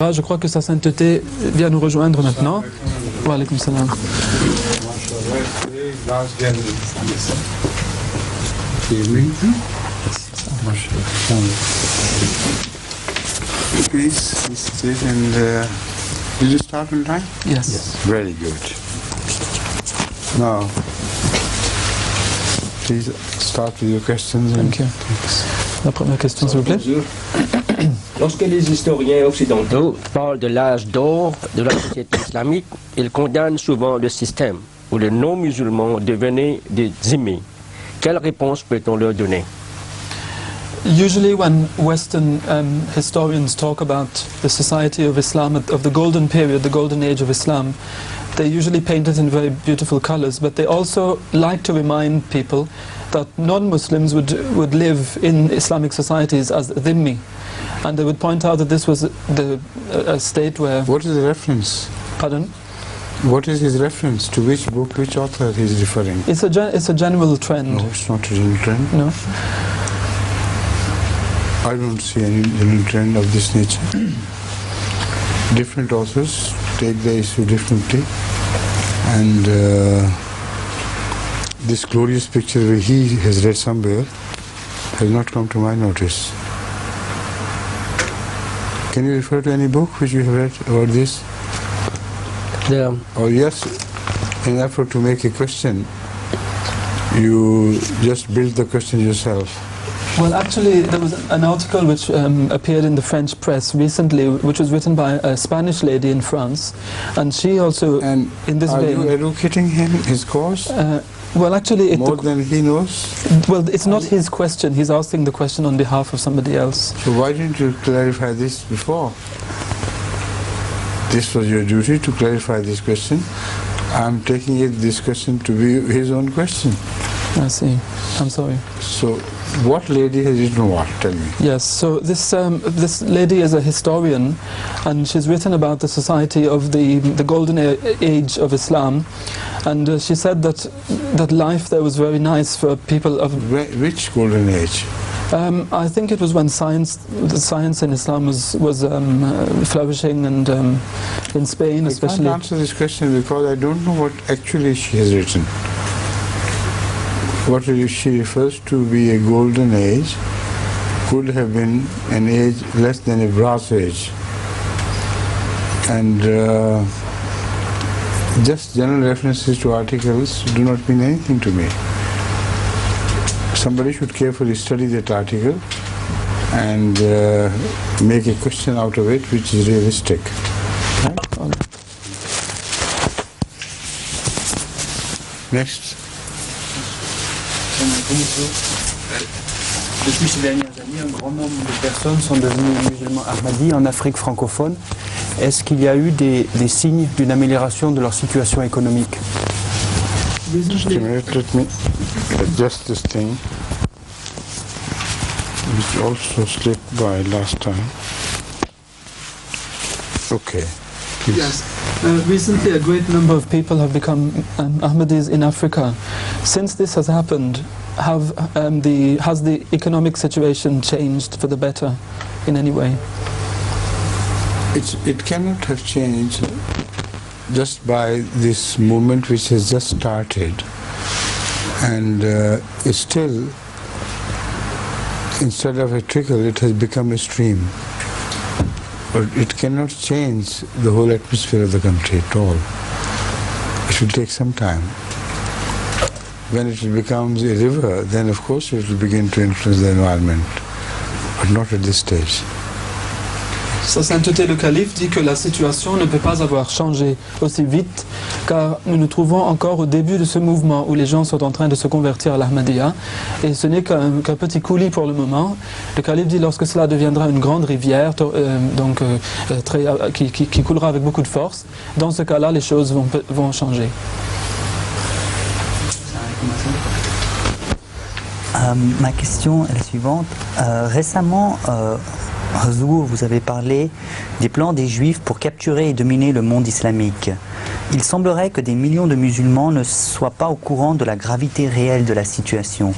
Je crois que sa sainteté vient nous rejoindre maintenant. Wa alaykoum salam. Please sit and did you start on time? Yes. Very good. Now, please start with your questions. Thank you. La première question, s'il vous plaît. Lorsque les historiens occidentaux parlent de l'âge d'or de la société islamique, ils condamnent souvent le système où les non-musulmans devenaient des zimmis. Quelle réponse peut-on leur donner? Usually when Western historians talk about the society of Islam, of the golden period, the golden age of Islam, they usually paint it in very beautiful colors, but they also like to remind people that non-Muslims would live in Islamic societies as dhimmi. And they would point out that this was a state where... What is the reference? Pardon? What is his reference? To which book, which author he is referring? It's a general trend. No, it's not a general trend. No? I don't see any general trend of this nature. Different authors take the issue differently, and this glorious picture he has read somewhere has not come to my notice. Can you refer to any book which you have read about this? Or yes, in an effort to make a question, you just build the question yourself. Well, actually, there was an article which appeared in the French press recently, which was written by a Spanish lady in France, and she also, and in this are vein... you educating him, his cause? Well, actually... More than he knows? Well, it's not his question. He's asking the question on behalf of somebody else. So why didn't you clarify this before? This was your duty to clarify this question. I'm taking this question to be his own question. I see. I'm sorry. So, what lady has written what? Tell me. Yes, so this lady is a historian, and she's written about the society of the golden age of Islam, and she said that life there was very nice for people of... Which golden age? I think it was when the science in Islam was flourishing, and in Spain especially. I can't answer this question because I don't know what actually she has written. What she refers to be a golden age could have been an age less than a brass age. And just general references to articles do not mean anything to me. Somebody should carefully study that article and make a question out of it which is realistic. Right? Next. Depuis ces dernières années, un grand nombre de personnes sont devenues musulmans ahmadis en Afrique francophone. Est-ce qu'il y a eu des signes d'une amélioration de leur situation économique? Just a minute, let me adjust this thing, which also slipped by last time. Okay. Please. Yes. Recently a great number of people have become Ahmadis in Africa. Since this has happened, has the economic situation changed for the better in any way? It cannot have changed just by this movement which has just started, and it's still, instead of a trickle, it has become a stream. But it cannot change the whole atmosphere of the country at all. It will take some time. When it becomes a river, then of course it will begin to influence the environment, but not at this stage. Sa sainteté le calife dit que la situation ne peut pas avoir changé aussi vite, car nous nous trouvons encore au début de ce mouvement où les gens sont en train de se convertir à l'Ahmadiyya, et ce n'est qu'un petit coulis pour le moment. Le calife dit lorsque cela deviendra une grande rivière, qui coulera avec beaucoup de force, dans ce cas-là les choses vont changer. Ma question est la suivante. Récemment, Huzour, vous avez parlé des plans des Juifs pour capturer et dominer le monde islamique. Il semblerait que des millions de musulmans ne soient pas au courant de la gravité réelle de la situation.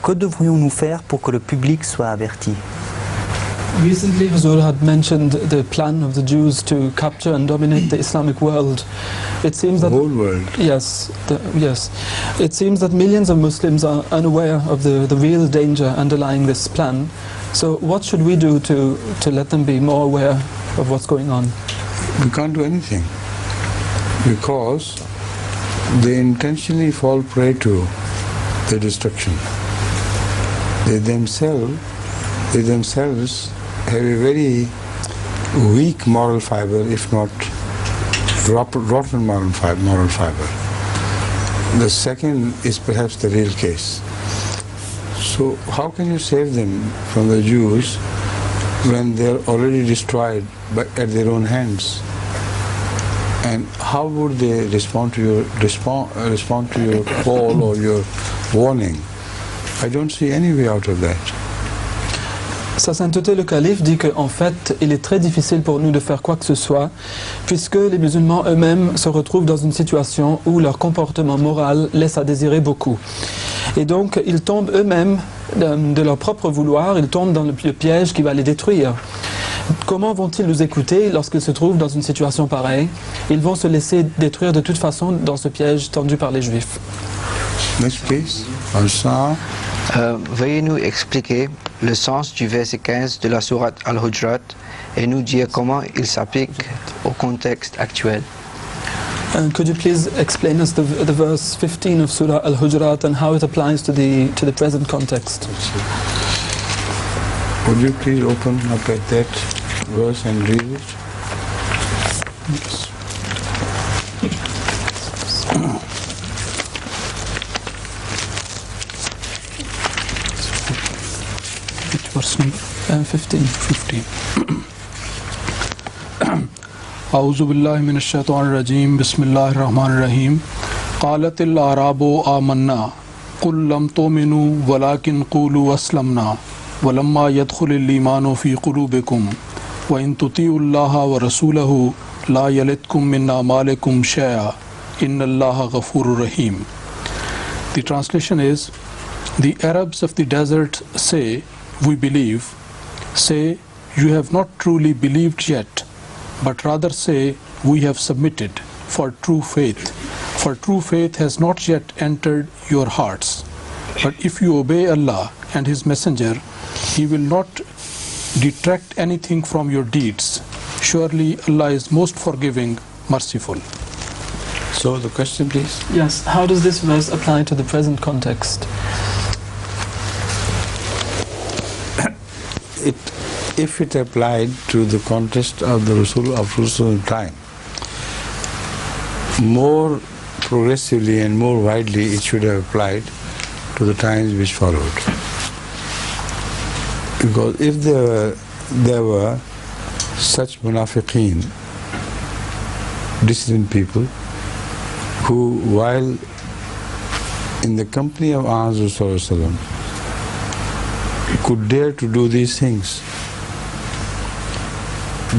Que devrions-nous faire pour que le public soit averti? Recently, Huzur had mentioned the plan of the Jews to capture and dominate the Islamic world. It seems that The whole world. yes, yes. It seems that millions of Muslims are unaware of the real danger underlying this plan. So, what should we do to let them be more aware of what's going on? We can't do anything because they intentionally fall prey to the destruction. They themselves have a very weak moral fiber, if not rotten moral fiber. The second is perhaps the real case. So how can you save them from the Jews when they're already destroyed at their own hands? And how would they respond to your call or your warning? I don't see any way out of that. Sa Sainteté le Calife dit qu'en fait, il est très difficile pour nous de faire quoi que ce soit, puisque les musulmans eux-mêmes se retrouvent dans une situation où leur comportement moral laisse à désirer beaucoup. Et donc, ils tombent eux-mêmes de leur propre vouloir, ils tombent dans le piège qui va les détruire. Comment vont-ils nous écouter lorsqu'ils se trouvent dans une situation pareille? Ils vont se laisser détruire de toute façon dans ce piège tendu par les Juifs. Next please. Veuillez nous expliquer le sens du verset 15 de la sourate Al-Hujurat et nous dire comment il s'applique au contexte actuel. Could you please explain us the verse 15 of Surah Al-Hujurat and how it applies to the present context? Would you please open up at that verse and read it? Yes. Verse number 15. أعوذ بالله من الشيطان الرجيم بسم الله الرحمن الرحيم قالت الأعراب آمنا قل لم تؤمنوا ولكن قولوا أسلمنا ولما يدخل الإيمان في قلوبكم وإن تطيعوا الله ورسوله لا يلتكم من أعمالكم شيئا إن الله غفور رحيم. The translation is, the Arabs of the desert say, we believe. Say, you have not truly believed yet, but rather say, we have submitted for true faith. For true faith has not yet entered your hearts. But if you obey Allah and His Messenger, He will not detract anything from your deeds. Surely Allah is most forgiving, merciful. So the question please? Yes, how does this verse apply to the present context? If it applied to the context of the Rasul's time, more progressively and more widely it should have applied to the times which followed. Because if there were such munafiqeen, dissident people, who while in the company of Rasulullah could dare to do these things,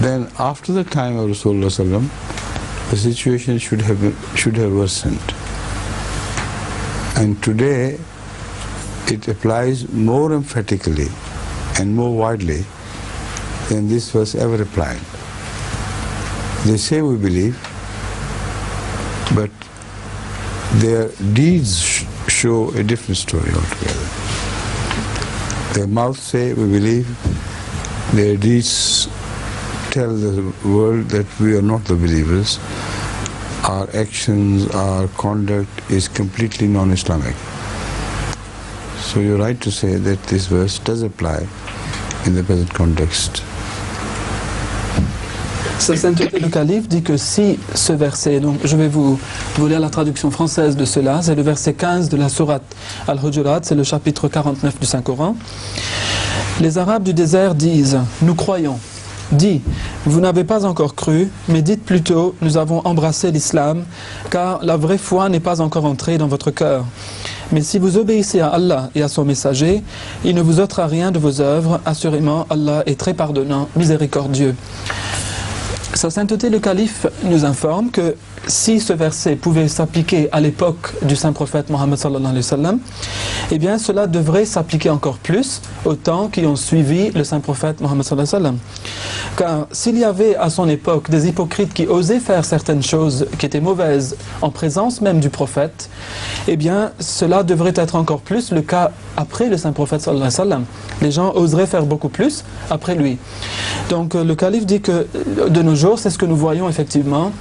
then after the time of Rasulullah the situation should have worsened. And today it applies more emphatically and more widely than this verse ever applied. They say we believe, but their deeds show a different story altogether. Their mouths say we believe, their deeds tell the world that we are not the believers. Our actions, our conduct is completely non-Islamic. So you're right to say that this verse does apply in the present context. Sa Sainteté le Calife dit que si ce verset, donc je vais vous lire la traduction française de cela, c'est le verset 15 de la sourate Al-Hujurat, c'est le chapitre 49 du Saint-Coran. Les Arabes du désert disent, nous croyons. Dis, vous n'avez pas encore cru, mais dites plutôt, nous avons embrassé l'islam, car la vraie foi n'est pas encore entrée dans votre cœur. Mais si vous obéissez à Allah et à son messager, il ne vous ôtera rien de vos œuvres, assurément Allah est très pardonnant, miséricordieux. Sa sainteté le calife nous informe que si ce verset pouvait s'appliquer à l'époque du saint prophète Mohammed sallallahu alayhi wa sallam, eh bien cela devrait s'appliquer encore plus aux temps qui ont suivi le saint prophète Mohammed sallallahu alayhi wa sallam. Car s'il y avait à son époque des hypocrites qui osaient faire certaines choses qui étaient mauvaises en présence même du prophète, eh bien cela devrait être encore plus le cas après le saint prophète sallallahu alayhi wa sallam. Les gens oseraient faire beaucoup plus après lui. Donc le calife dit que de nos jours, c'est ce que nous voyons effectivement.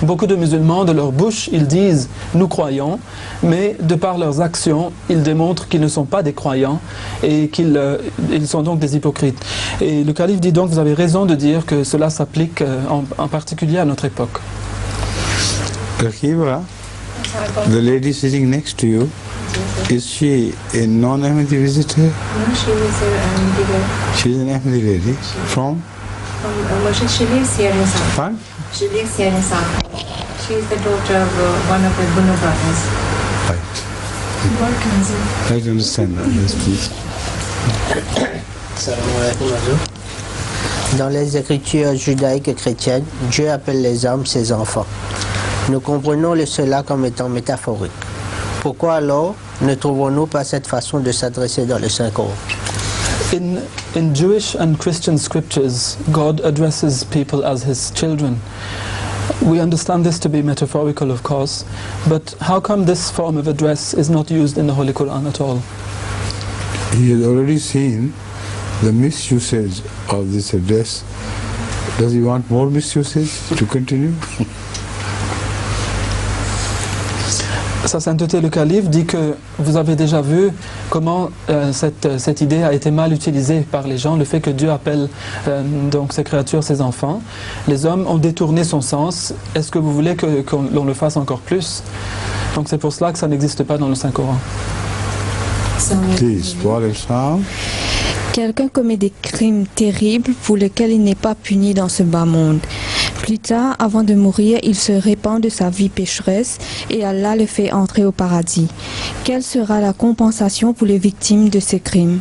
Beaucoup de musulmans, de leur bouche, ils disent « nous croyons », mais de par leurs actions, ils démontrent qu'ils ne sont pas des croyants et qu'ils sont donc des hypocrites. Et le calife dit donc, vous avez raison de dire que cela s'applique en particulier à notre époque. Rakiba, the lady sitting next to you, is she a non-Ahmadi visitor? No, she is an Ahmadi lady. She is an Ahmadi lady. From? She lives here in South. Fine. She lives here in South. She is the daughter of one of the Bunu brothers. Right. I understand that. Yes, please. Dans les écritures judaïques et chrétiennes, Dieu appelle les hommes ses enfants. Nous comprenons cela comme étant métaphorique. Pourquoi alors ne trouvons-nous pas cette façon de s'adresser dans le Saint-Coran? In Jewish and Christian scriptures, God addresses people as his children. We understand this to be metaphorical, of course, but how come this form of address is not used in the Holy Quran at all? He has already seen the misusage of this address. Does he want more misusage to continue? Sa sainteté le calife dit que vous avez déjà vu comment cette idée a été mal utilisée par les gens, le fait que Dieu appelle donc ces créatures ses enfants. Les hommes ont détourné son sens. Est-ce que vous voulez qu'on le fasse encore plus? Donc c'est pour cela que ça n'existe pas dans le Saint-Coran. Please, Quelqu'un commet des crimes terribles pour lesquels il n'est pas puni dans ce bas monde. Plus tard, avant de mourir, il se répand de sa vie pécheresse et Allah le fait entrer au paradis. Quelle sera la compensation pour les victimes de ces crimes?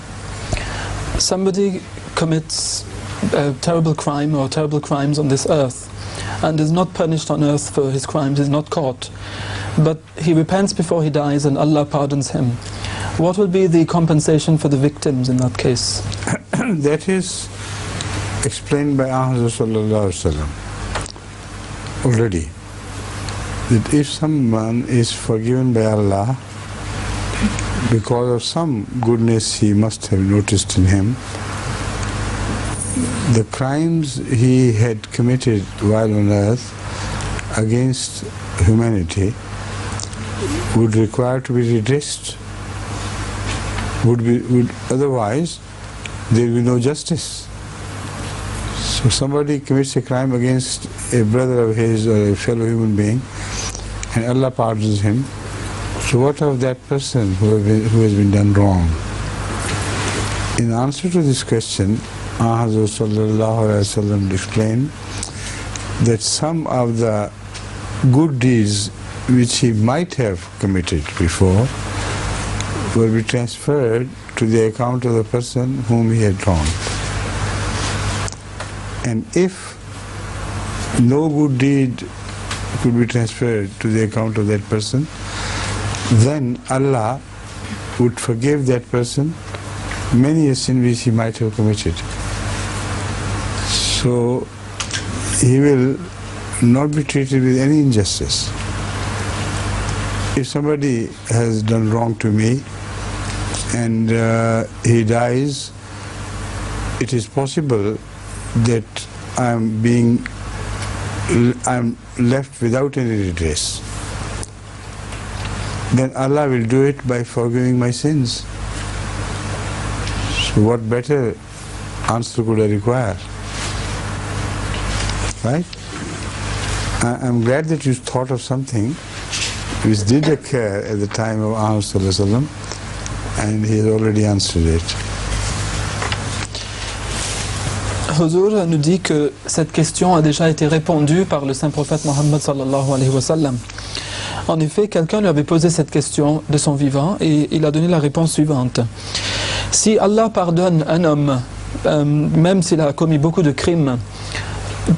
Somebody commits a terrible crime or terrible crimes on this earth and is not punished on earth for his crimes, is not caught. But he repents before he dies and Allah pardons him. What will be the compensation for the victims in that case? That is explained by Ahmad sallallahu alaihi wasallam already. That if someone is forgiven by Allah because of some goodness he must have noticed in him, the crimes he had committed while on earth against humanity would require to be redressed. Otherwise there will be no justice. So somebody commits a crime against a brother of his or a fellow human being and Allah pardons him. So what of that person who has been done wrong? In answer to this question, Hazrat sallallahu alaihi wasallam explained that some of the good deeds which he might have committed before will be transferred to the account of the person whom he had wronged. And if no good deed could be transferred to the account of that person, then Allah would forgive that person many a sin which he might have committed. So he will not be treated with any injustice. If somebody has done wrong to me and he dies, it is possible that I'm left without any redress. Then Allah will do it by forgiving my sins. So what better answer could I require? Right? I'm glad that you thought of something which did occur at the time of Ahmad sallallahu alaihi wasallam, and he has already answered it. Huzur nous dit que cette question a déjà été répondue par le saint prophète Mohammed sallallahu alayhi wa sallam. En effet, quelqu'un lui avait posé cette question de son vivant et il a donné la réponse suivante. Si Allah pardonne un homme, même s'il a commis beaucoup de crimes,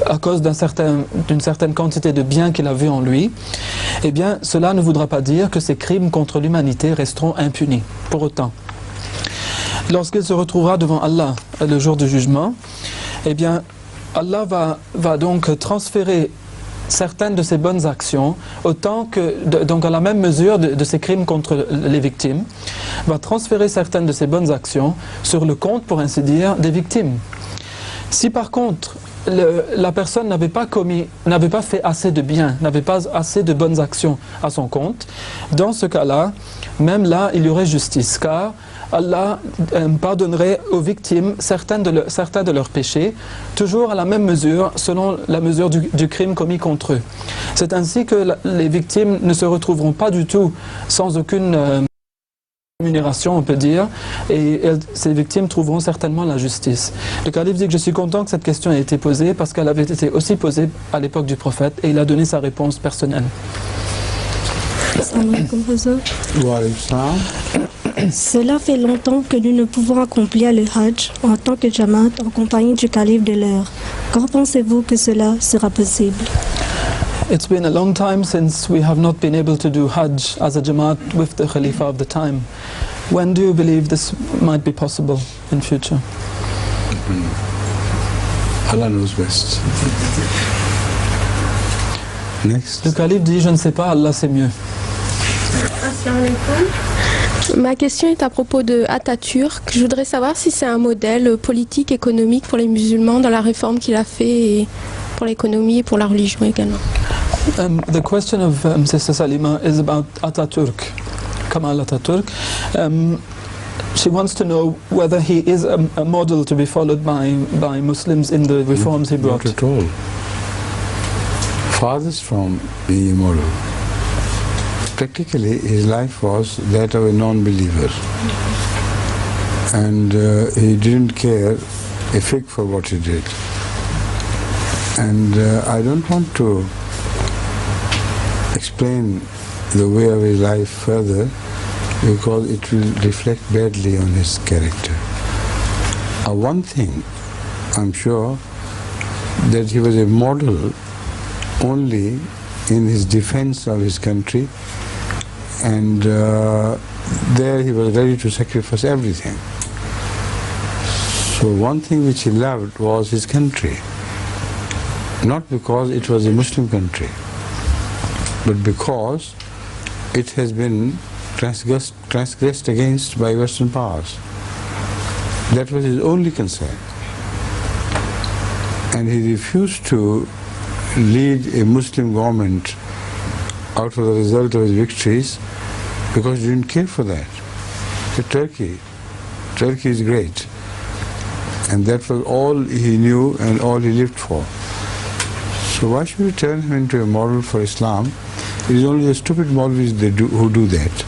à cause d'une certaine quantité de biens qu'il a vu en lui, eh bien cela ne voudra pas dire que ces crimes contre l'humanité resteront impunis, pour autant. Lorsqu'il se retrouvera devant Allah le jour du jugement, eh bien Allah va donc transférer certaines de ses bonnes actions, autant que, donc à la même mesure de ces crimes contre les victimes, va transférer certaines de ses bonnes actions sur le compte, pour ainsi dire, des victimes. Si par contre, la personne n'avait pas fait assez de bien, n'avait pas assez de bonnes actions à son compte, dans ce cas-là, même là, il y aurait justice, car Allah pardonnerait aux victimes certains de leurs péchés, toujours à la même mesure, selon la mesure du crime commis contre eux. C'est ainsi que les victimes ne se retrouveront pas du tout sans aucune rémunération, on peut dire, et ces victimes trouveront certainement la justice. Le calife dit que je suis content que cette question ait été posée parce qu'elle avait été aussi posée à l'époque du prophète et il a donné sa réponse personnelle. Cela fait longtemps que nous ne pouvons accomplir le Hajj en tant que Jamaat en compagnie du calife de l'heure. Quand pensez-vous que cela sera possible? It's been a long time since we have not been able to do Hajj as a Jamaat with the Khalifa of the time. When do you believe this might be possible in future? Allah knows best. Next. Le calife dit, je ne sais pas, Allah sait mieux. Assalamu alaikum. Ma question est à propos de Atatürk. Je voudrais savoir si c'est un modèle politique, économique pour les musulmans dans la réforme qu'il a fait et pour l'économie et pour la religion également. The question of Sister Salima is about Atatürk, Kemal Atatürk. She wants to know whether he is a model to be followed by Muslims in the reforms he brought. Not at all. Farthest from being a model. Practically, his life was that of a non-believer. And he didn't care a fig for what he did. And I don't want to explain the way of his life further because it will reflect badly on his character. One thing, I'm sure, that he was a model only in his defense of his country, and there he was ready to sacrifice everything. So one thing which he loved was his country, not because it was a Muslim country, but because it has been transgressed against by Western powers. That was his only concern. And he refused to lead a Muslim government out of the result of his victories because he didn't care for that. So Turkey is great. And that was all he knew and all he lived for. So why should we turn him into a model for Islam? It is only the stupid Maulvis who do that.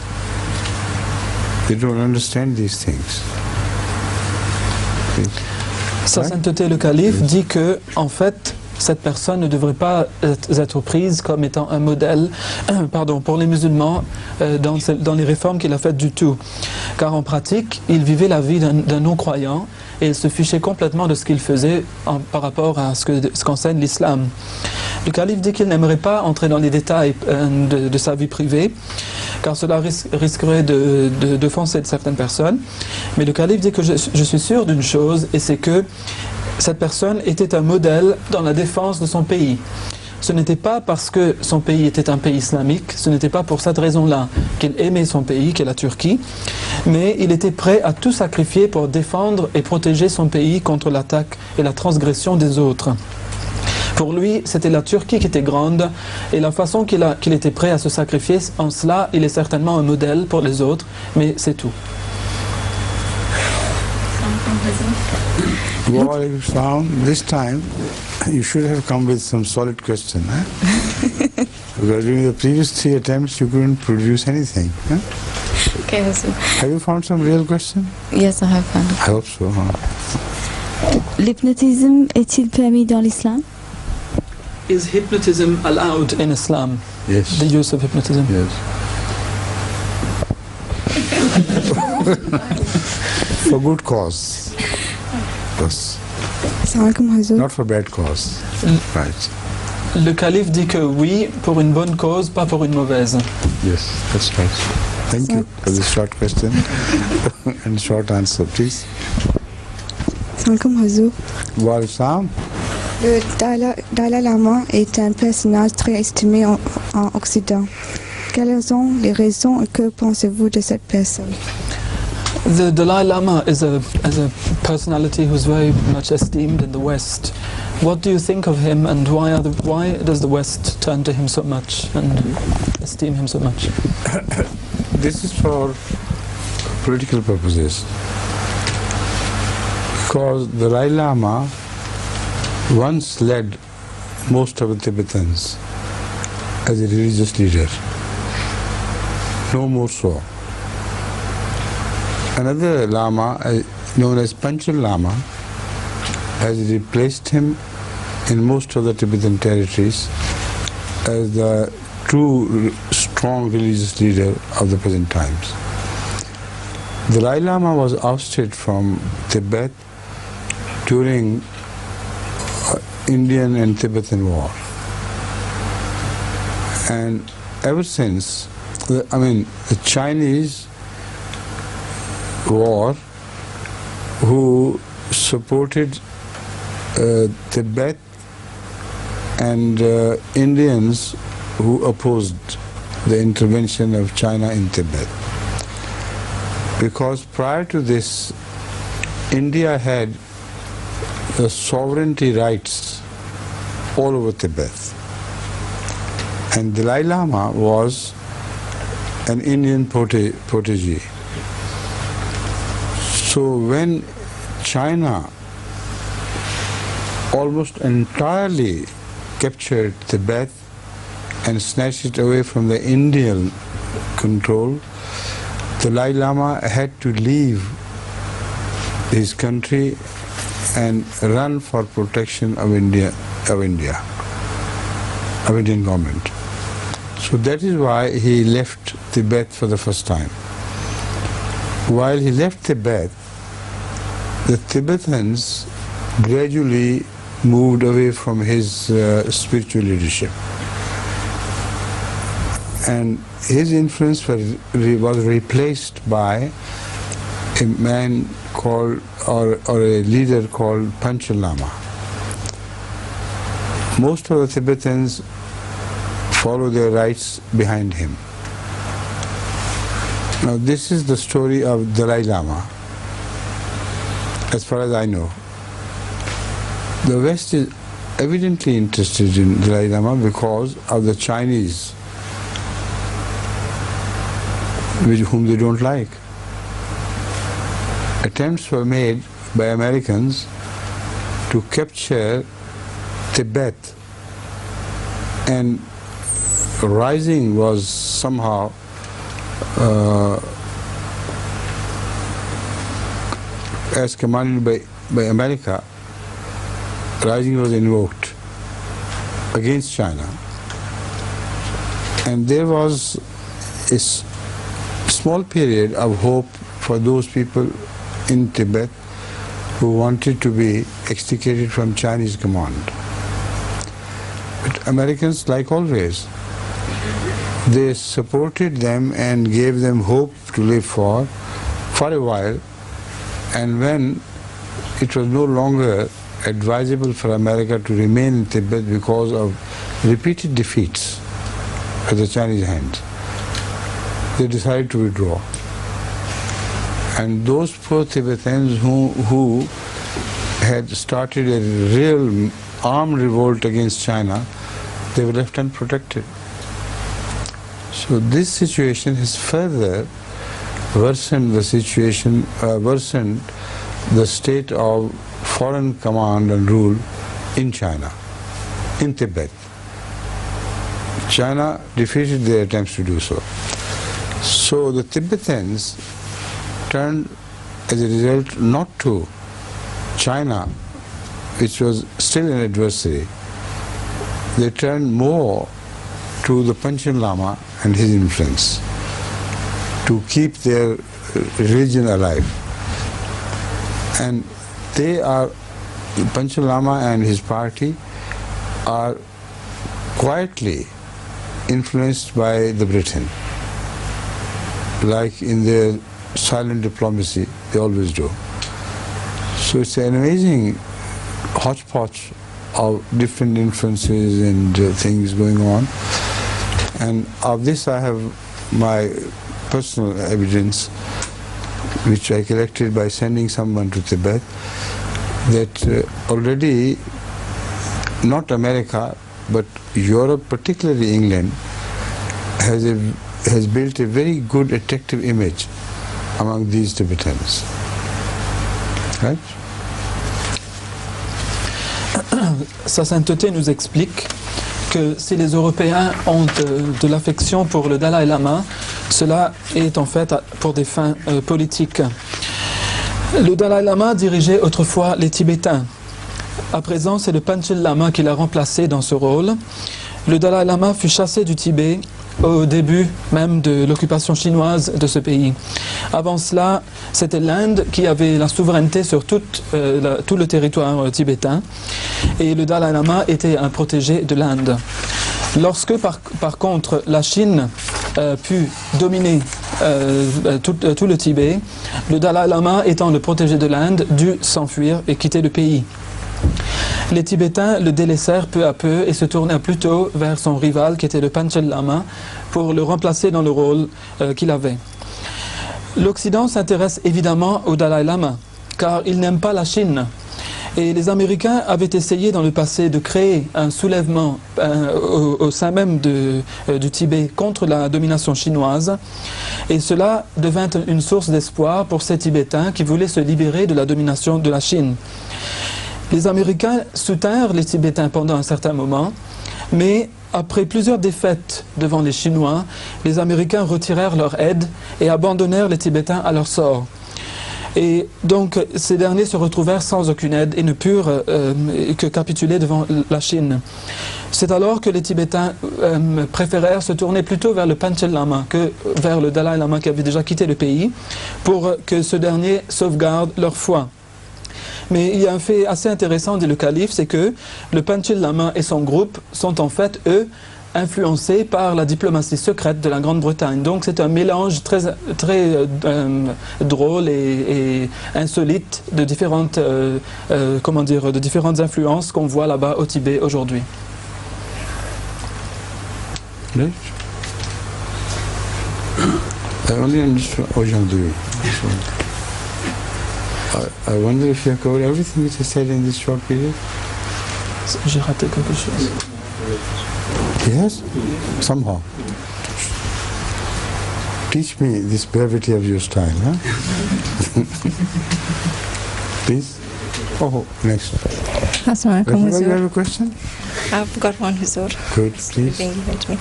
They don't understand these things. Sa Sainteté le Calife dit que, en fait, cette personne ne devrait pas être prise comme étant un modèle pour les musulmans dans les réformes qu'il a faites du tout. Car en pratique, il vivait la vie d'un non-croyant et il se fichait complètement de ce qu'il faisait par rapport à ce qu'enseigne l'islam. Le calife dit qu'il n'aimerait pas entrer dans les détails de sa vie privée, car cela risquerait d'offenser certaines personnes. Mais le calife dit que je suis sûr d'une chose, et c'est que cette personne était un modèle dans la défense de son pays. Ce n'était pas parce que son pays était un pays islamique, ce n'était pas pour cette raison-là qu'il aimait son pays, qui est la Turquie, mais il était prêt à tout sacrifier pour défendre et protéger son pays contre l'attaque et la transgression des autres. Pour lui, c'était la Turquie qui était grande et la façon qu'il était prêt à se sacrifier, en cela, il est certainement un modèle pour les autres, mais c'est tout. This time, you should have come with some solid question, huh? Because during the previous 3 attempts, you couldn't produce anything. Huh? Okay, have you found some real question? Yes, I have found it. I hope so. Huh? L'hypnotisme est-il permis dans l'islam? Is hypnotism allowed in Islam? Yes. The use of hypnotism? Yes. For good cause. Yes. not for bad cause. Right. Le calife dit que oui pour une bonne cause, pas pour une mauvaise. Yes, that's right. Thank you for this short question and short answer, please. Walsam. Le Dalai Lama est un personnage très estimé en Occident. Quelles sont les raisons et que pensez-vous de cette personne? The Dalai Lama is a personality who's very much esteemed in the West. What do you think of him, and why does the West turn to him so much and esteem him so much? This is for political purposes. Because the Dalai Lama once led most of the Tibetans as a religious leader. No more so. Another Lama, known as Panchal Lama, has replaced him in most of the Tibetan territories as the true strong religious leader of the present times. The Dalai Lama was ousted from Tibet during Indian and Tibetan war. And ever since, the Chinese war, who supported Tibet, and Indians who opposed the intervention of China in Tibet. Because prior to this, India had the sovereignty rights all over Tibet. And Dalai Lama was an Indian protege. So when China almost entirely captured Tibet and snatched it away from the Indian control, the Dalai Lama had to leave his country and run for protection of Indian government. So that is why he left Tibet for the first time. While he left Tibet, the Tibetans gradually moved away from his spiritual leadership. And his influence was replaced by a man called, or a leader called Panchal Lama. Most of the Tibetans follow their rites behind him. Now this is the story of Dalai Lama, as far as I know. The West is evidently interested in Dalai Lama because of the Chinese, whom they don't like. Attempts were made by Americans to capture Tibet, and rising was somehow as commanded by America. Rising was invoked against China, and there was a small period of hope for those people in Tibet who wanted to be extricated from Chinese command. But Americans, like always, they supported them and gave them hope to live for a while, and when it was no longer advisable for America to remain in Tibet because of repeated defeats at the Chinese hand, they decided to withdraw. And those poor Tibetans who had started a real armed revolt against China, they were left unprotected. So this situation has further worsened the situation, worsened the state of foreign command and rule in China, in Tibet. China defeated their attempts to do so. So the Tibetans turned, as a result, not to China, which was still an adversary. They turned more to the Panchal Lama and his influence to keep their religion alive. And they are Pancha Lama and his party are quietly influenced by the Britain, like in their silent diplomacy they always do. So it's an amazing hodgepodge of different influences and things going on. And of this I have my personal evidence, which I collected by sending someone to Tibet, that already not America but Europe, particularly England, has built a very good attractive image among these Tibetans. Right? Sa sainteté nous explique que si les Européens ont de l'affection pour le Dalai Lama, cela est en fait pour des fins politiques. Le Dalai Lama dirigeait autrefois les Tibétains. À présent, c'est le Panchen Lama qui l'a remplacé dans ce rôle. Le Dalai Lama fut chassé du Tibet au début même de l'occupation chinoise de ce pays. Avant cela, c'était l'Inde qui avait la souveraineté sur tout le territoire tibétain, et le Dalai Lama était un protégé de l'Inde. Lorsque par contre la Chine put dominer tout le Tibet, le Dalai Lama, étant le protégé de l'Inde, dut s'enfuir et quitter le pays. Les Tibétains le délaissèrent peu à peu et se tournèrent plutôt vers son rival qui était le Panchen Lama pour le remplacer dans le rôle qu'il avait. L'Occident s'intéresse évidemment au Dalai Lama car il n'aime pas la Chine. Et les Américains avaient essayé dans le passé de créer un soulèvement au sein même du Tibet contre la domination chinoise, et cela devint une source d'espoir pour ces Tibétains qui voulaient se libérer de la domination de la Chine. Les Américains soutinrent les Tibétains pendant un certain moment, mais après plusieurs défaites devant les Chinois, les Américains retirèrent leur aide et abandonnèrent les Tibétains à leur sort. Et donc ces derniers se retrouvèrent sans aucune aide et ne purent que capituler devant la Chine. C'est alors que les Tibétains préférèrent se tourner plutôt vers le Panchen Lama que vers le Dalai Lama qui avait déjà quitté le pays, pour que ce dernier sauvegarde leur foi. Mais il y a un fait assez intéressant, dit le calife, c'est que le Panchen Lama et son groupe sont en fait, eux, influencés par la diplomatie secrète de la Grande-Bretagne. Donc c'est un mélange très drôle et insolite de différentes, de différentes influences qu'on voit là-bas au Tibet aujourd'hui. Right. I wonder if you have covered everything which is said in this short period. J'ai raté quelque chose. Yes? Somehow. Teach me this brevity of your style, huh? Please? Oh, next. Assalamu alaikum, You have a question? I've got one, Huzur. Good, please. Being given to me.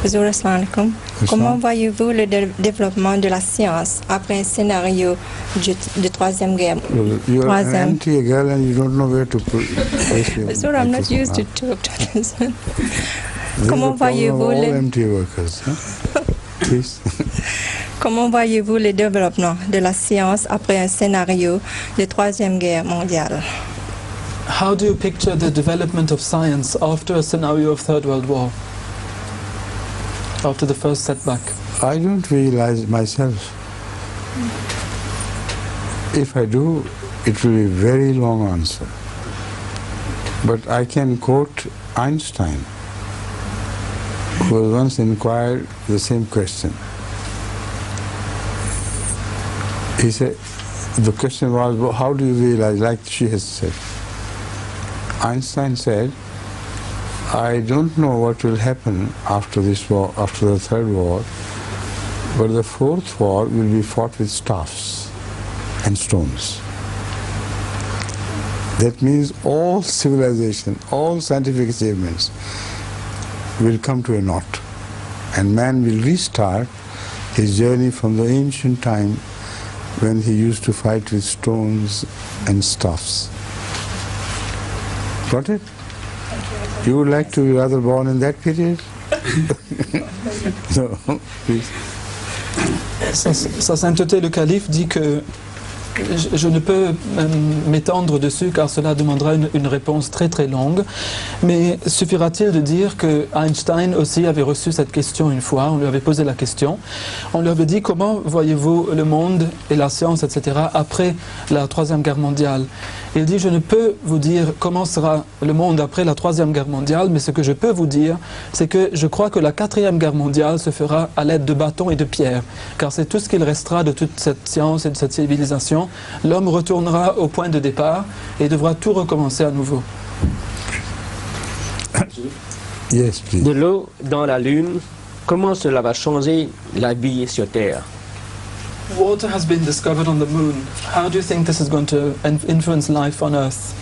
Huzur, assalamu alaikum. Comment voyez-vous le développement de la science après un scénario de Troisième Guerre? You are an anti-girl and you don't know where to put. Huzur, I'm not used to talk to this. Comment voyez-vous empty workers, huh? Please. Comment voyez-vous le développement de la science après un scénario de Troisième Guerre mondiale? How do you picture the development of science after a scenario of Third World War? After the first setback? I don't realize myself. If I do, it will be a very long answer. But I can quote Einstein, who was once inquired the same question. He said, the question was, well, how do you realize, like she has said? Einstein said, I don't know what will happen after this war, after the third war, but the fourth war will be fought with staffs and stones. That means all civilization, all scientific achievements will come to a naught, and man will restart his journey from the ancient time when he used to fight with stones and staffs. Got it? You would like to be rather born in that period? So, please. Sa sainteté le calife dit que je ne peux m'étendre dessus car cela demandera une réponse très très longue, mais suffira-t-il de dire que Einstein aussi avait reçu cette question une fois, on lui avait posé la question, on lui avait dit comment voyez-vous le monde et la science, etc. après la Troisième Guerre mondiale. Il dit je ne peux vous dire comment sera le monde après la Troisième Guerre mondiale, mais ce que je peux vous dire, c'est que je crois que la Quatrième Guerre mondiale se fera à l'aide de bâtons et de pierres, car c'est tout ce qu'il restera de toute cette science et de cette civilisation. L'homme retournera au point de départ et devra tout recommencer à nouveau. Yes, please. De l'eau dans la Lune, comment cela va changer la vie sur Terre? Water has been discovered on the moon. How do you think this is going to influence life on Earth?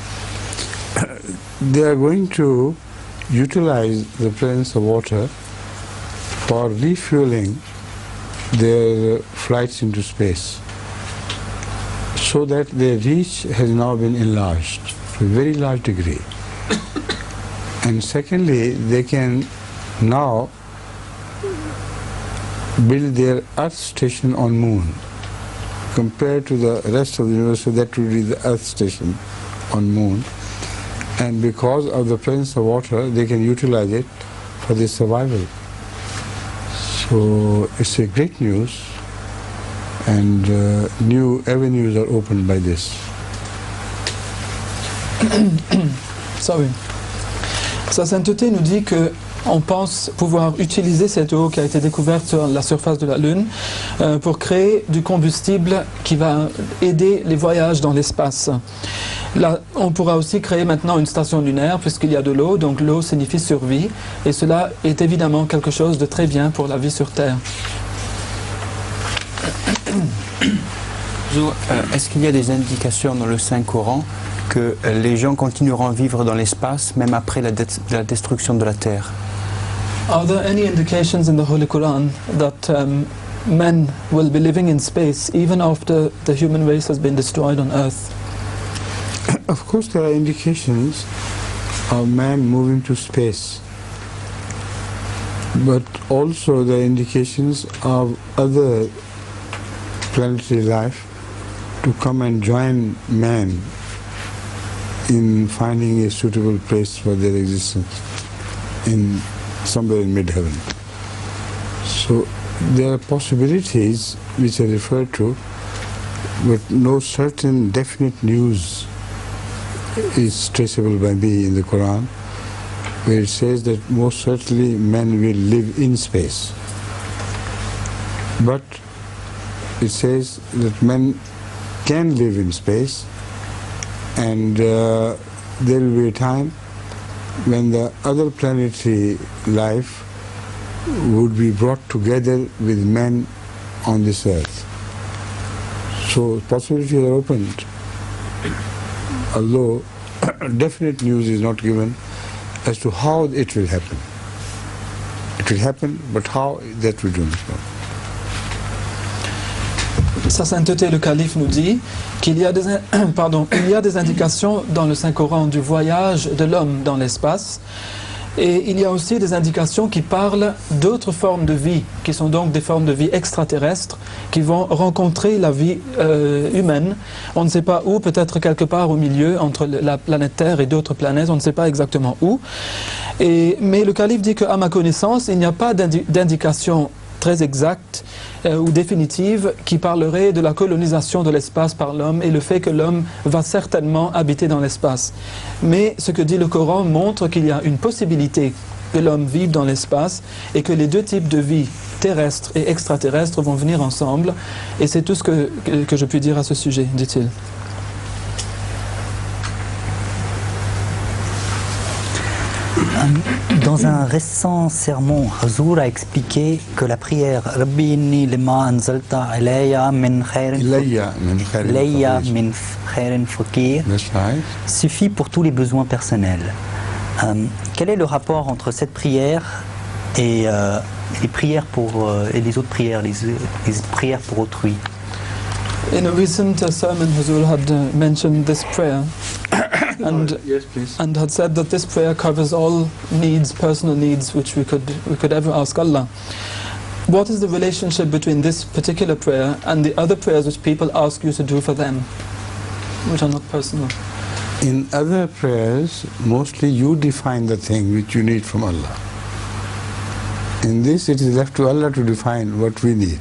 They are going to utilize the presence of water for refueling their flights into space, so that their reach has now been enlarged to a very large degree. And secondly, they can now build their Earth station on Moon. Compared to the rest of the universe, that would be the Earth station on Moon. And because of the presence of water, they can utilize it for their survival. So it's a great news, and new avenues are opened by this. Sorry. Sa sainteté nous dit que on pense pouvoir utiliser cette eau qui a été découverte sur la surface de la Lune pour créer du combustible qui va aider les voyages dans l'espace. Là, on pourra aussi créer maintenant une station lunaire puisqu'il y a de l'eau, donc l'eau signifie survie, et cela est évidemment quelque chose de très bien pour la vie sur Terre. Est-ce qu'il y a des indications dans le Saint-Coran que les gens continueront à vivre dans l'espace même après la destruction de la Terre? Are there any indications in the Holy Quran that men will be living in space even after the human race has been destroyed on Earth? Of course, there are indications of man moving to space, but also there are indications of other planetary life to come and join man in finding a suitable place for their existence in somewhere in mid-heaven. So there are possibilities which are referred to, but no certain definite news is traceable by me in the Quran, where it says that most certainly men will live in space. But it says that men can live in space, and there will be a time when the other planetary life would be brought together with men on this earth. So possibilities are opened, although definite news is not given as to how it will happen. It will happen, but how, that we don't know. Sa sainteté le calife nous dit qu'il y a des indications dans le Saint-Coran du voyage de l'homme dans l'espace, et il y a aussi des indications qui parlent d'autres formes de vie, qui sont donc des formes de vie extraterrestres, qui vont rencontrer la vie humaine. On ne sait pas où, peut-être quelque part au milieu, entre la planète Terre et d'autres planètes, on ne sait pas exactement où. Mais le calife dit qu'à ma connaissance, il n'y a pas d'indication très exacte ou définitive qui parlerait de la colonisation de l'espace par l'homme et le fait que l'homme va certainement habiter dans l'espace. Mais ce que dit le Coran montre qu'il y a une possibilité que l'homme vive dans l'espace et que les deux types de vie, terrestre et extraterrestre, vont venir ensemble. Et c'est tout ce que je puis dire à ce sujet, dit-il. Dans un récent sermon, Hazur a expliqué que la prière Rabbi inni lima anzalta ilayya min khairin fakir suffit pour tous les besoins personnels. Quel est le rapport entre cette prière et les prières et les autres prières, les prières pour autrui? In a recent sermon, Hazur had mentioned this prayer and had said that this prayer covers all needs, personal needs, which we could ever ask Allah. What is the relationship between this particular prayer and the other prayers which people ask you to do for them, which are not personal? In other prayers, mostly you define the thing which you need from Allah. In this, it is left to Allah to define what we need.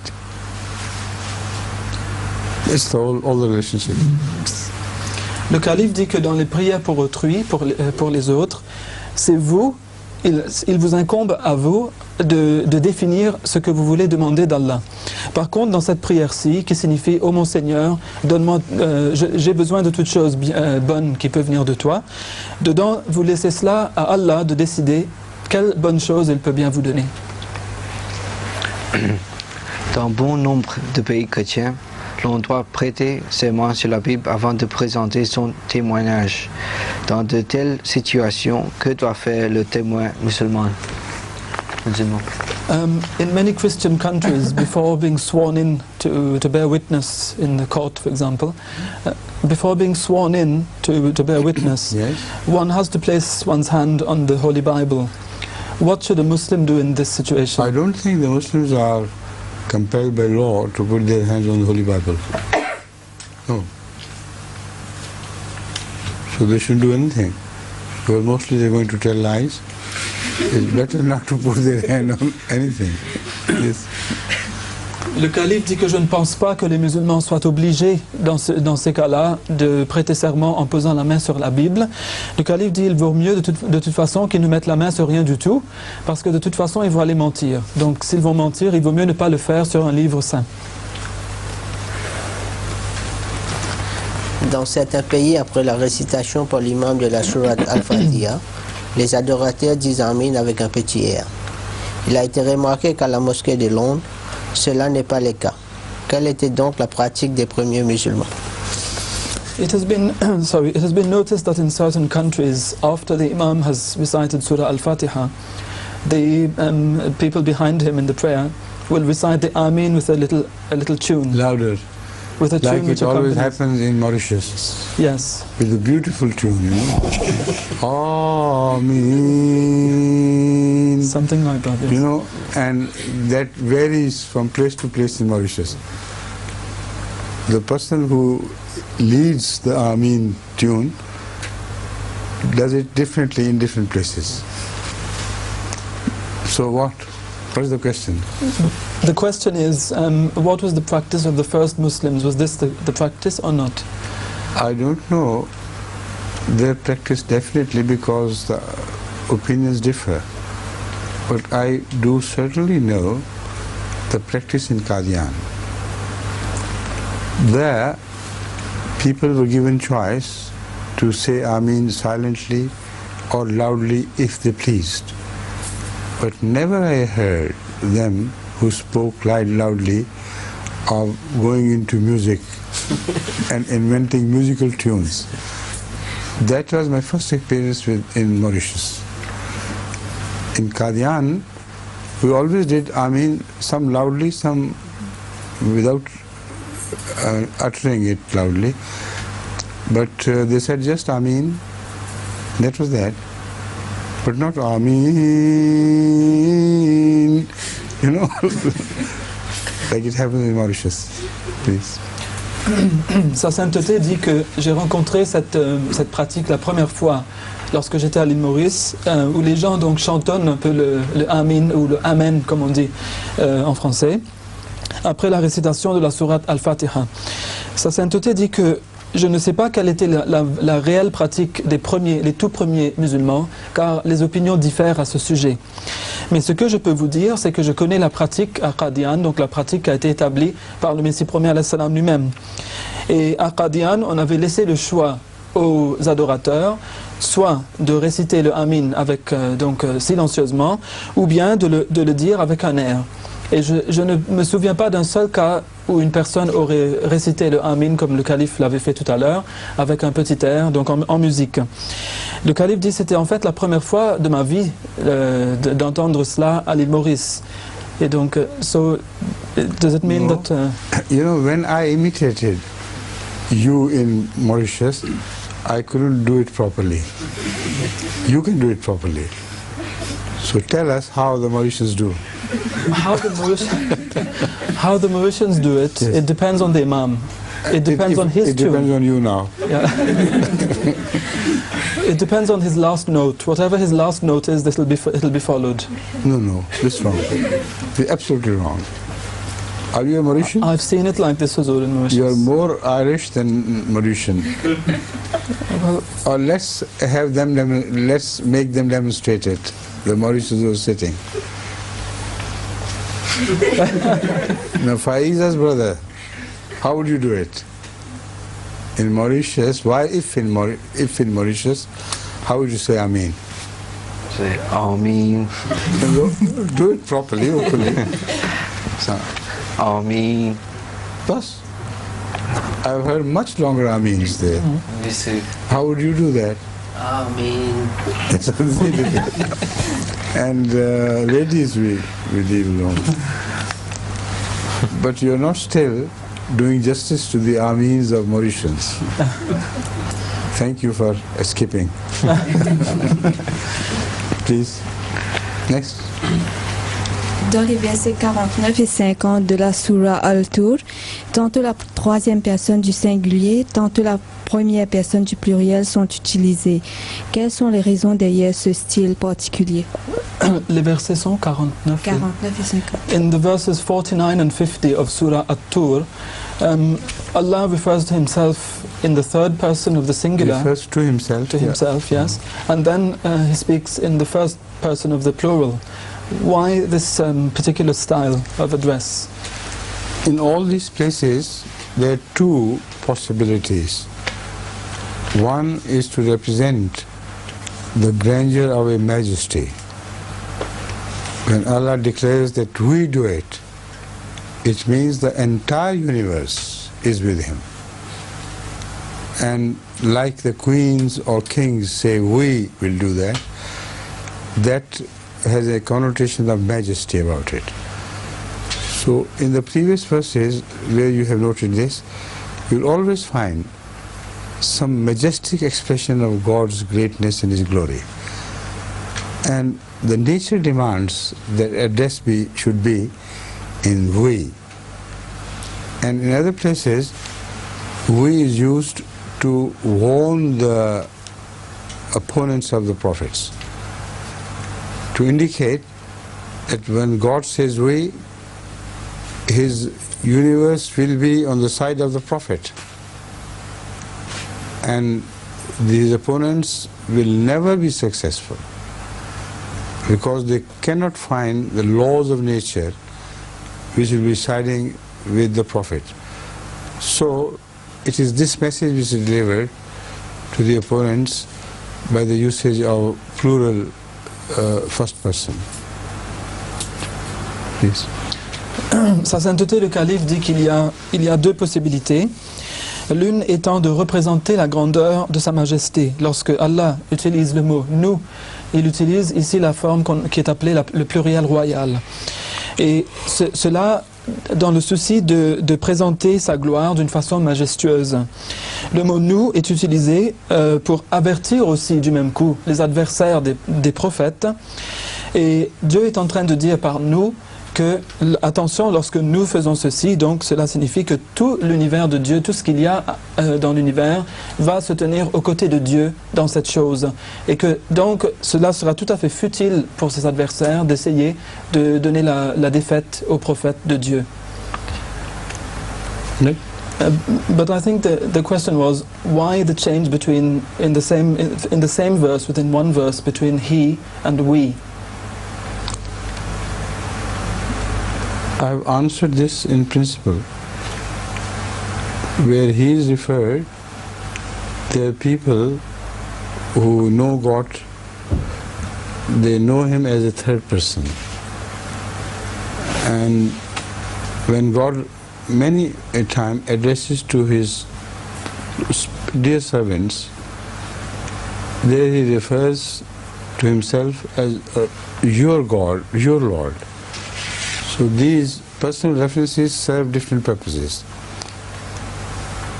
It's all the relationship. Le calife dit que dans les prières pour autrui, pour les autres, c'est vous, il vous incombe à vous de définir ce que vous voulez demander d'Allah. Par contre, dans cette prière-ci, qui signifie « Ô mon Seigneur, donne-moi, j'ai besoin de toutes choses bonnes qui peuvent venir de toi », dedans, vous laissez cela à Allah de décider quelle bonne chose il peut bien vous donner. Dans bon nombre de pays chrétiens, l'on doit prêter serment sur la Bible avant de présenter son témoignage. Dans de telles situations, que doit faire le témoin musulman? In many Christian countries, before being sworn in to bear witness in the court, for example, before being sworn in to bear witness, yes, one has to place one's hand on the Holy Bible. What should a Muslim do in this situation? I don't think the Muslims are compelled by law to put their hands on the Holy Bible. No. So they shouldn't do anything. Because mostly they're going to tell lies. It's better not to put their hand on anything. Yes. Le calife dit que je ne pense pas que les musulmans soient obligés, dans ces cas-là, de prêter serment en posant la main sur la Bible. Le calife dit qu'il vaut mieux de toute façon qu'ils ne mettent la main sur rien du tout, parce que de toute façon ils vont aller mentir. Donc s'ils vont mentir, il vaut mieux ne pas le faire sur un livre saint. Dans certains pays, après la récitation par l'imam de la sourate Al-Fatiha, les adorateurs disent Amin avec un petit air. Il a été remarqué qu'à la mosquée de Londres, cela n'est pas le cas. Quelle était donc la pratique des premiers musulmans? It has been noticed that in certain countries, after the Imam has recited Surah Al-Fatiha, the people behind him in the prayer will recite the Amin with a little tune. Louder. With a like tune which it always accompanies. happens in Mauritius. Yes. With a beautiful tune, you know. Ameen. Something like that, yes. You know, and that varies from place to place in Mauritius. The person who leads the Ameen tune does it differently in different places. So what? What is the question? The question is, what was the practice of the first Muslims? Was this the practice or not? I don't know their practice definitely, because the opinions differ. But I do certainly know the practice in Qadian. There, people were given choice to say Ameen silently or loudly if they pleased. But never I heard them who spoke loudly of going into music and inventing musical tunes. That was my first experience in Mauritius. In Qadian, we always did Ameen, some loudly, some without uttering it loudly. But they said just Ameen, that was that. But not Ameen, you know, like it happens in Mauritius. Please. Sa sainteté dit que j'ai rencontré cette pratique la première fois lorsque j'étais à l'île Maurice, où les gens donc chantonnent un peu le Amin ou le Amen comme on dit en français, après la récitation de la sourate Al-Fatiha. Sa sainteté dit que je ne sais pas quelle était la réelle pratique des les tout premiers musulmans, car les opinions diffèrent à ce sujet. Mais ce que je peux vous dire, c'est que je connais la pratique à Qadian, donc la pratique qui a été établie par le Messie premier alayhi salam lui-même. Et à Qadian, on avait laissé le choix aux adorateurs, soit de réciter le Amin avec, silencieusement, ou bien de le dire avec un air. Et je ne me souviens pas d'un seul cas où une personne aurait récité le Amin comme le calife l'avait fait tout à l'heure, avec un petit air, donc en musique. Le calife dit que c'était en fait la première fois de ma vie d'entendre cela à l'île Maurice. Et donc, so, does it mean that... You know, when I imitated you in Mauritius, I couldn't do it properly. You can do it properly. So tell us how the Mauritians do. How the Mauritians do it, yes. It depends on the Imam. It depends on his tune. It depends on you now. Yeah. It depends on his last note. Whatever his last note is, it'll be followed. No, that's wrong. It's absolutely wrong. Are you a Mauritian? I've seen it like this, Huzur, in Mauritius. You are more Irish than Mauritian. Well, or let's make them demonstrate it. The Mauritians were sitting. Now, Faiza's brother, how would you do it? In Mauritius, if in Mauritius, how would you say Ameen? Say Ameen. Do it properly, openly. So, Ameen. Plus, I've heard much longer Ameens there. How would you do that? Ameen. And ladies, we leave alone. But you're not still doing justice to the Ameens of Mauritians. Thank you for escaping. Please. Next. Dans les versets 49 et 50 de la Soura Al-Tur, tantôt la troisième personne du singulier, tantôt la première personne du pluriel sont utilisées. Quelles sont les raisons derrière ce style particulier? Les versets sont 49 et 50. In the verses 49 and 50 of Surah At-Tur, Allah refers to himself in the third person of the singular. He refers to himself. To himself, yes. And then he speaks in the first person of the plural. Why this particular style of address? In all these places, there are two possibilities. One is to represent the grandeur of a majesty. When Allah declares that we do it, it means the entire universe is with Him. And like the queens or kings say, we will do that, that has a connotation of majesty about it. So in the previous verses where you have noted this, you'll always find some majestic expression of God's greatness and His glory. And the nature demands that address should be in we. And in other places, we is used to warn the opponents of the prophets, to indicate that when God says we, His universe will be on the side of the prophet. And these opponents will never be successful because they cannot find the laws of nature which will be siding with the prophet. So it is this message which is delivered to the opponents by the usage of plural first person. Please. Sa sainteté le calife dit qu'il y a deux possibilités. L'une étant de représenter la grandeur de sa majesté. Lorsque Allah utilise le mot nous, il utilise ici la forme qui est appelée le pluriel royal. Et cela dans le souci de présenter sa gloire d'une façon majestueuse. Le mot nous est utilisé pour avertir aussi du même coup les adversaires des prophètes. Et Dieu est en train de dire par nous que, attention, lorsque nous faisons ceci, donc cela signifie que tout l'univers de Dieu, tout ce qu'il y a dans l'univers, va se tenir aux côtés de Dieu dans cette chose. Et que donc cela sera tout à fait futile pour ses adversaires d'essayer de donner la défaite aux prophètes de Dieu. But I think the question was why the change between in the same verse, within one verse, between he and we. I've answered this in principle. Where he is referred, there are people who know God, they know Him as a third person. And when God many a time addresses to His dear servants, there He refers to Himself as your God, your Lord. So these personal references serve different purposes.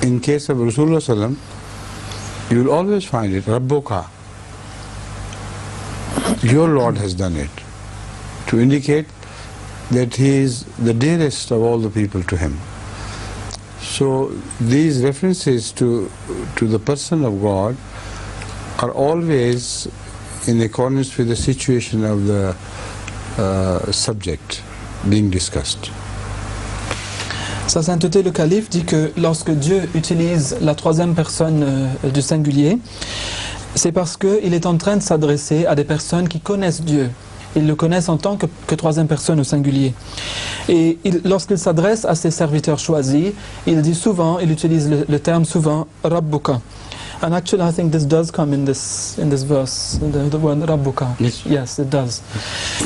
In case of Rasulullah Sallam, you will always find it, Rabbuka. your Lord has done it, to indicate that He is the dearest of all the people to Him. So these references to the person of God are always in accordance with the situation of the subject being discussed. Sa sainteté le calife dit que lorsque Dieu utilise la troisième personne du singulier, c'est parce qu'il est en train de s'adresser à des personnes qui connaissent Dieu. Ils le connaissent en tant que troisième personne au singulier. Et lorsqu'il s'adresse à ses serviteurs choisis, il dit souvent, il utilise le terme souvent Rabbuka. And actually I think this does come in this verse, the word Rabbuka. Yes, it does.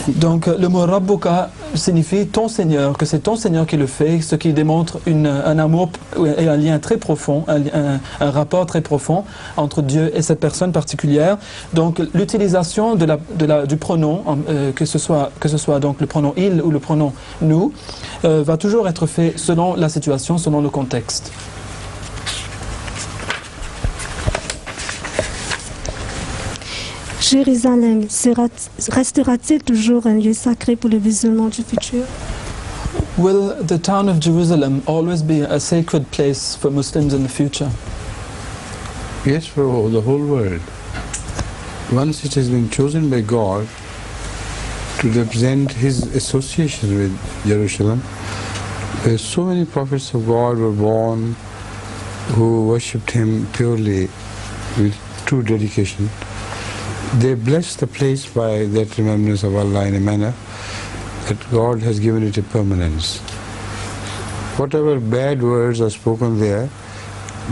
Donc le mot Rabbuka signifie ton Seigneur, que c'est ton Seigneur qui le fait, ce qui démontre un amour et un lien très profond, un rapport très profond entre Dieu et cette personne particulière. Donc l'utilisation du pronom, que ce soit donc le pronom il ou le pronom nous, va toujours être fait selon la situation, selon le contexte. Jérusalem restera-t-il toujours un lieu sacré pour les musulmans du futur? Will the town of Jerusalem always be a sacred place for Muslims in the future? Yes, for the whole world. Once it has been chosen by God to represent His association with Jerusalem, where so many prophets of God were born who worshipped Him purely with true dedication. They bless the place by that remembrance of Allah in a manner that God has given it a permanence. Whatever bad words are spoken there,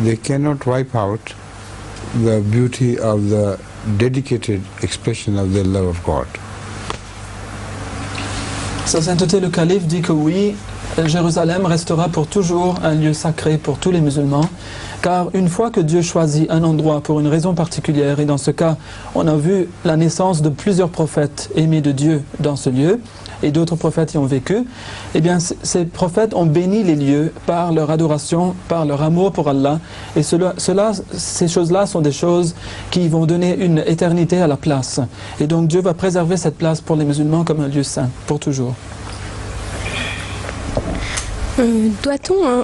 they cannot wipe out the beauty of the dedicated expression of the love of God. Sa sainteté le calife dit que oui, Jérusalem restera pour toujours un lieu sacré pour tous les musulmans, car une fois que Dieu choisit un endroit pour une raison particulière, et dans ce cas, on a vu la naissance de plusieurs prophètes aimés de Dieu dans ce lieu, et d'autres prophètes y ont vécu, eh bien ces prophètes ont béni les lieux par leur adoration, par leur amour pour Allah, et ces choses-là sont des choses qui vont donner une éternité à la place. Et donc Dieu va préserver cette place pour les musulmans comme un lieu saint, pour toujours. Doit-on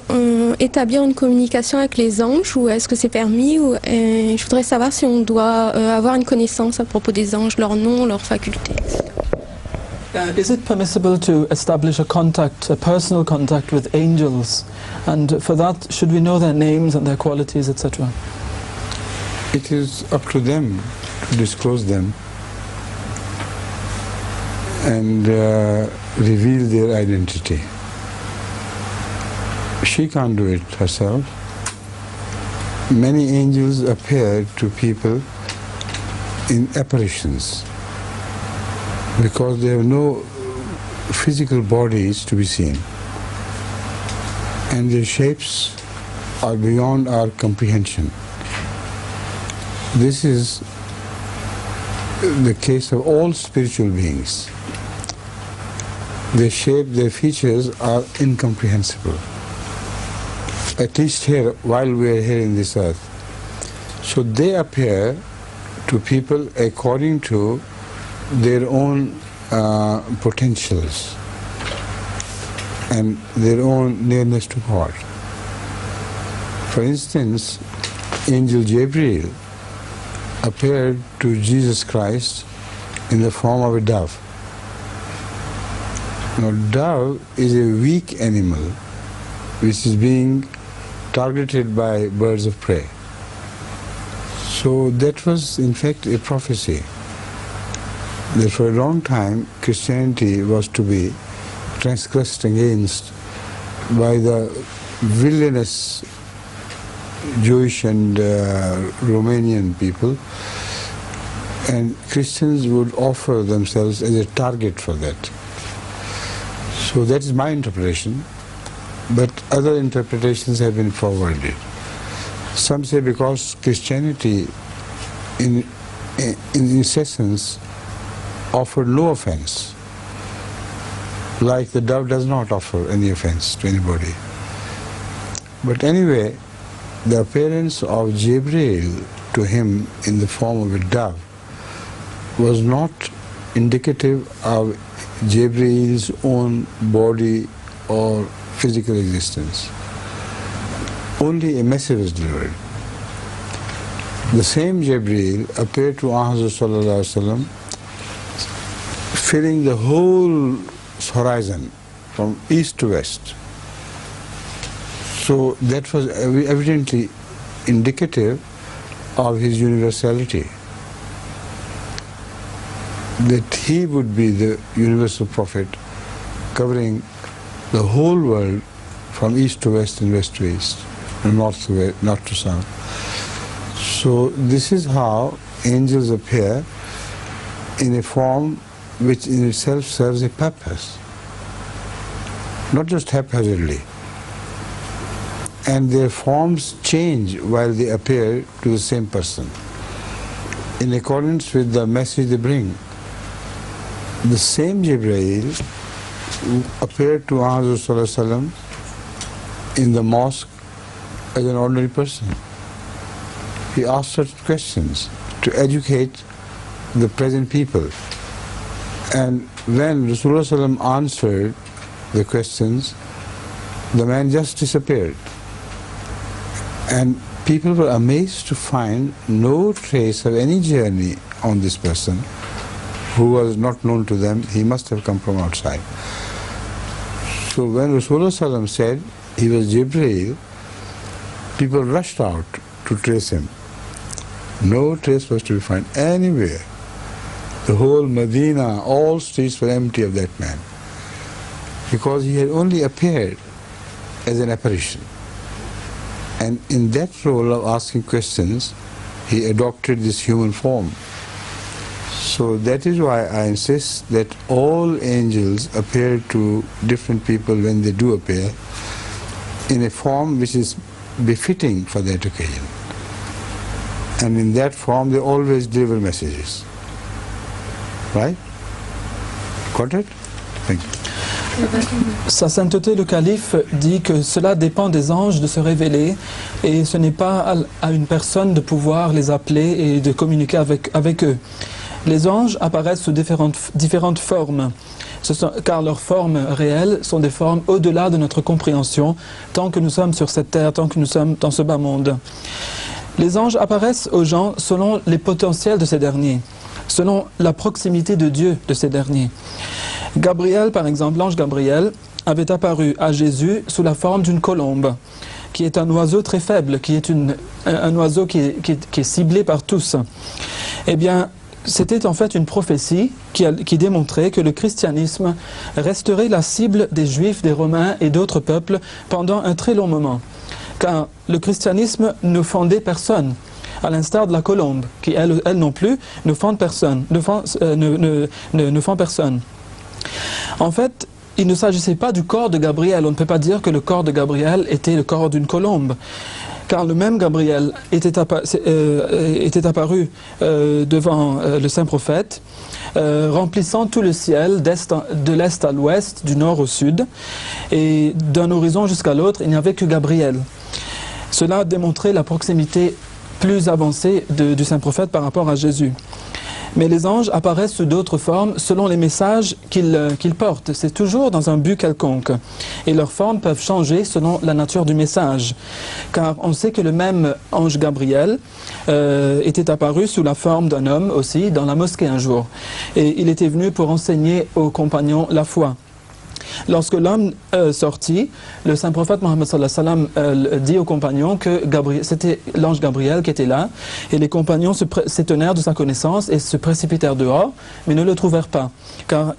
établir une communication avec les anges ou est-ce que c'est permis je voudrais savoir si on doit avoir une connaissance à propos des anges, leur nom, leurs facultés, etc. Is it permissible to establish a personal contact with angels? And for that, should we know their names and their qualities, etc.? It is up to them to disclose them and reveal their identity. She can't do it herself. Many angels appear to people in apparitions because they have no physical bodies to be seen, and their shapes are beyond our comprehension. This is the case of all spiritual beings. Their shape, their features are incomprehensible, at least here, while we are here in this earth. So they appear to people according to their own potentials and their own nearness to God. For instance, Angel Gabriel appeared to Jesus Christ in the form of a dove. Now, dove is a weak animal which is being targeted by birds of prey. So that was in fact a prophecy that for a long time Christianity was to be transgressed against by the villainous Jewish and Romanian people, and Christians would offer themselves as a target for that. So that is my interpretation, but other interpretations have been forwarded. Some say because Christianity in its essence offered no offense, like the dove does not offer any offense to anybody. But anyway, the appearance of Gabriel to him in the form of a dove was not indicative of Jibreel's own body or physical existence. Only a message was delivered. The same Jibreel appeared to Hazrat Sallallahu Alaihi Wasallam, filling the whole horizon from east to west. So that was evidently indicative of his universality, that he would be the universal prophet covering the whole world from east to west and west to east and north to west, north to south. So this is how angels appear in a form which in itself serves a purpose, not just haphazardly. And their forms change while they appear to the same person, in accordance with the message they bring. The same Jibreel who appeared to Hazrat Sallallahu Alaihi Wasallam in the mosque as an ordinary person. He asked certain questions to educate the present people. And when Rasulullah Sallallahu Alaihi Wasallam answered the questions, the man just disappeared. And people were amazed to find no trace of any journey on this person who was not known to them. He must have come from outside. So when Rasulullah Sallallahu Alaihi Wasallam said he was Jibreel, people rushed out to trace him. No trace was to be found anywhere. The whole Medina, all streets were empty of that man, because he had only appeared as an apparition. And in that role of asking questions, he adopted this human form. So that is why I insist that all angels appear to different people when they do appear in a form which is befitting for that occasion. And in that form they always deliver messages. Right? Got it? Thank you. Sa sainteté le calife dit que cela dépend des anges de se révéler et ce n'est pas à une personne de pouvoir les appeler et de communiquer avec eux. Les anges apparaissent sous différentes formes, car leurs formes réelles sont des formes au-delà de notre compréhension tant que nous sommes sur cette terre, tant que nous sommes dans ce bas monde. Les anges apparaissent aux gens selon les potentiels de ces derniers, selon la proximité de Dieu de ces derniers. Gabriel, par exemple, l'ange Gabriel, avait apparu à Jésus sous la forme d'une colombe, qui est un oiseau très faible, qui est un oiseau qui est ciblé par tous. Eh bien, c'était en fait une prophétie qui démontrait que le christianisme resterait la cible des Juifs, des Romains et d'autres peuples pendant un très long moment. Car le christianisme ne fondait personne, à l'instar de la colombe, qui elle non plus ne fonde personne, ne fond personne. En fait, il ne s'agissait pas du corps de Gabriel. On ne peut pas dire que le corps de Gabriel était le corps d'une colombe, car le même Gabriel était apparu devant le saint prophète, remplissant tout le ciel de l'est à l'ouest, du nord au sud, et d'un horizon jusqu'à l'autre, il n'y avait que Gabriel. Cela démontrait la proximité plus avancée du saint prophète par rapport à Jésus. Mais les anges apparaissent sous d'autres formes selon les messages qu'ils portent. C'est toujours dans un but quelconque. Et leurs formes peuvent changer selon la nature du message. Car on sait que le même ange Gabriel était apparu sous la forme d'un homme aussi dans la mosquée un jour. Et il était venu pour enseigner aux compagnons la foi. Lorsque l'homme sortit, le saint prophète Mohammed sallallahu alayhi wa sallam dit aux compagnons que c'était l'ange Gabriel qui était là, et les compagnons s'étonnèrent de sa connaissance et se précipitèrent dehors, mais ne le trouvèrent pas, car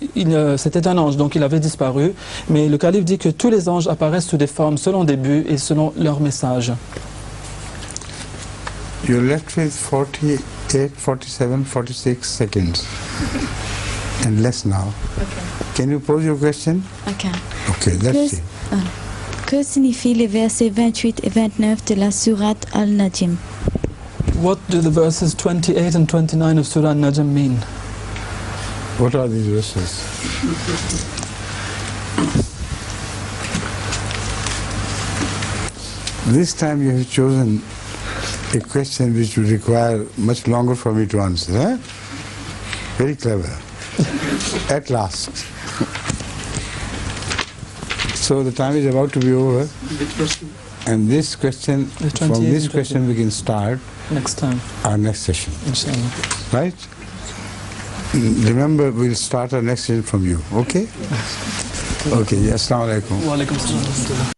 c'était un ange, donc il avait disparu. Mais le calife dit que tous les anges apparaissent sous des formes selon des buts et selon leur message. You're left with 48, 47, 46 seconds. And less now. Okay. Can you pose your question? Okay. Okay, let's see. Que signifient les versets 28 et 29 de la sourate Al-Najm? What do the verses 28 and 29 of Surah Al-Najm mean? What are these verses? This time you have chosen a question which would require much longer for me to answer. Eh? Very clever. At last. So the time is about to be over. And this question, from this question we can start next time, our next session. Inshallah. Right? Remember, we'll start our next session from you. Okay? Okay. Assalamu alaikum. Wa alaikum assalam.